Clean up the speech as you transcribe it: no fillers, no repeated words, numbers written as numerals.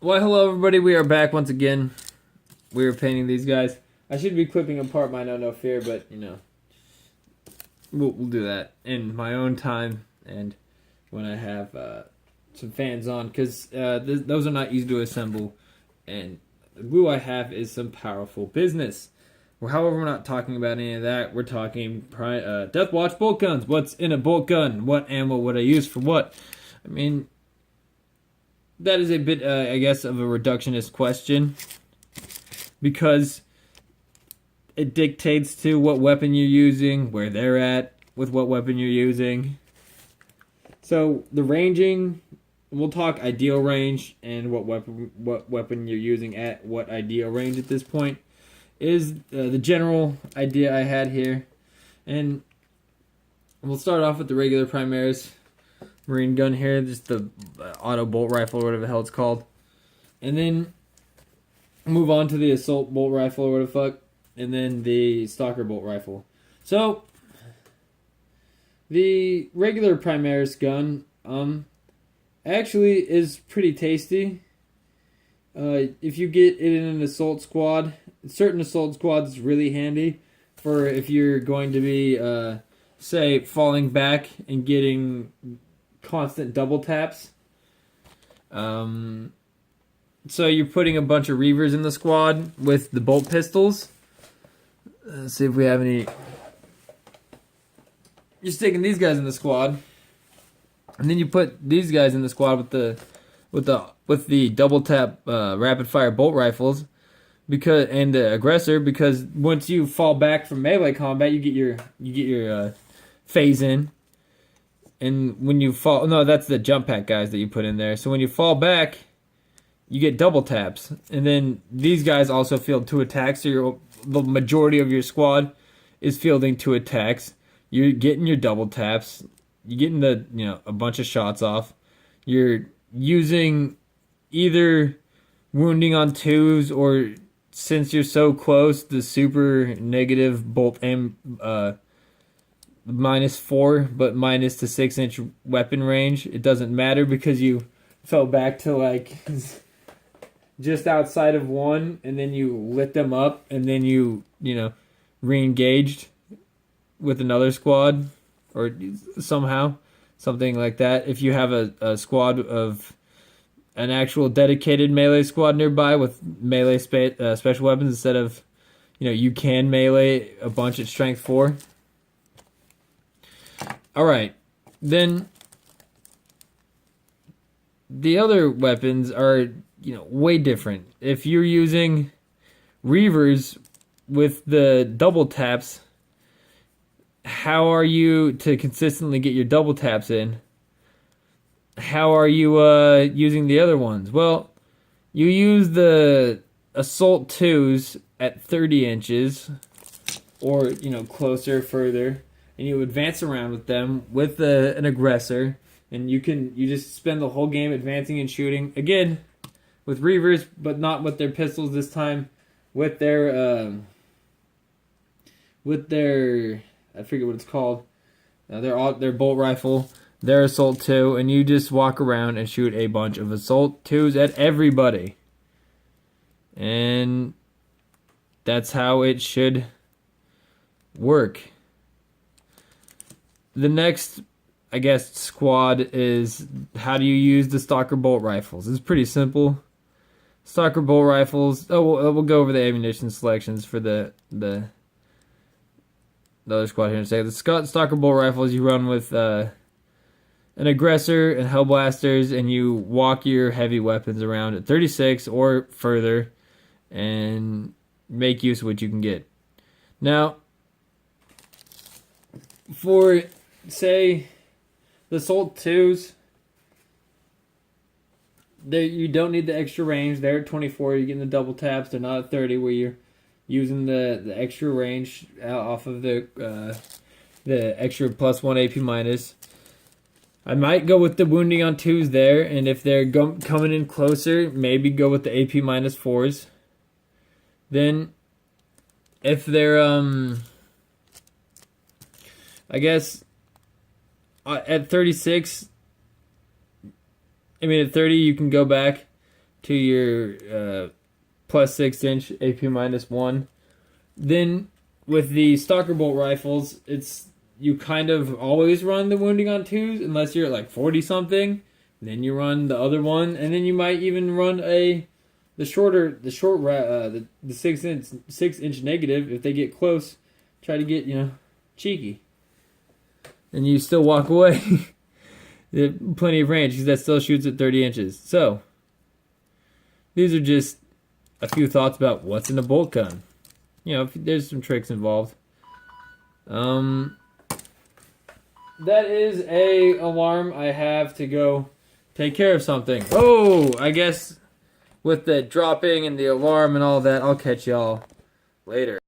Well, hello everybody. We are back once again. We are painting these guys. I should be clipping apart my No Fear, but you know, we'll do that in my own time and when I have some fans on, because those are not easy to assemble, and the glue I have is some powerful business. Well, however, we're not talking about any of that. We're talking Death Watch bolt guns. What's in a bolt gun? What ammo would I use for what? I mean, that is a bit, I guess, of a reductionist question, because it dictates to what weapon you're using, where they're at with what weapon you're using. So the ranging, we'll talk ideal range and what weapon you're using at what ideal range at this point is the general idea I had here. And we'll start off with the regular Primaris Marine gun here, just the auto bolt rifle or whatever the hell it's called, and then move on to the assault bolt rifle or whatever the fuck, and then the stalker bolt rifle. So the regular Primaris gun actually is pretty tasty. If you get it in an assault squad, certain assault squads is really handy for if you're going to be say falling back and getting constant double taps. So you're putting a bunch of Reavers in the squad with the bolt pistols. Let's see if we have any. You're sticking these guys in the squad, and then you put these guys in the squad with the double tap rapid fire bolt rifles, and the aggressor, because once you fall back from melee combat, you get your phase in. And when you fall, no, that's the jump pack guys that you put in there. So when you fall back, you get double taps. And then these guys also field 2 attacks. So the majority of your squad is fielding 2 attacks. You're getting your double taps. You're getting a bunch of shots off. You're using either wounding on 2s, or since you're so close, the super negative bolt aim, -4, but minus to 6-inch weapon range. It doesn't matter because you fell back to like just outside of 1, and then you lit them up, and then you re-engaged with another squad, or somehow something like that. If you have a squad of an actual dedicated melee squad nearby with melee special weapons, instead of you can melee a bunch at strength 4. Alright, then the other weapons are, way different. If you're using Reavers with the double taps, how are you to consistently get your double taps in? How are you using the other ones? Well, you use the Assault 2s at 30 inches, or, closer, further, and you advance around with them with an aggressor, and you just spend the whole game advancing and shooting again with Reavers, but not with their pistols this time, with their I forget what it's called, their bolt rifle, their Assault 2, and you just walk around and shoot a bunch of Assault 2s at everybody, and that's how it should work. The next, I guess, squad is how do you use the stalker bolt rifles. It's pretty simple. Stalker bolt rifles. Oh, we'll go over the ammunition selections for the other squad here in a second. The stalker bolt rifles, you run with an aggressor and hellblasters, and you walk your heavy weapons around at 36 or further, and make use of what you can get. Now, for say the Assault 2s, you don't need the extra range. They're at 24, you're getting the double taps. They're not at 30, where you're using the extra range off of the extra +1 AP minus. I might go with the wounding on 2s there, and if they're coming in closer, maybe go with the AP -4s. Then if they're I guess at 36, at 30 you can go back to your plus 6-inch AP -1. Then with the stalker bolt rifles, you kind of always run the wounding on 2s unless you're at like 40 something. Then you run the other one, and then you might even run the 6-inch negative if they get close. Try to get cheeky, and you still walk away. Plenty of range because that still shoots at 30 inches. So these are just a few thoughts about what's in a bolt gun. There's some tricks involved. That is a alarm. I have to go take care of something. Oh, I guess with the dropping and the alarm and all that, I'll catch y'all later.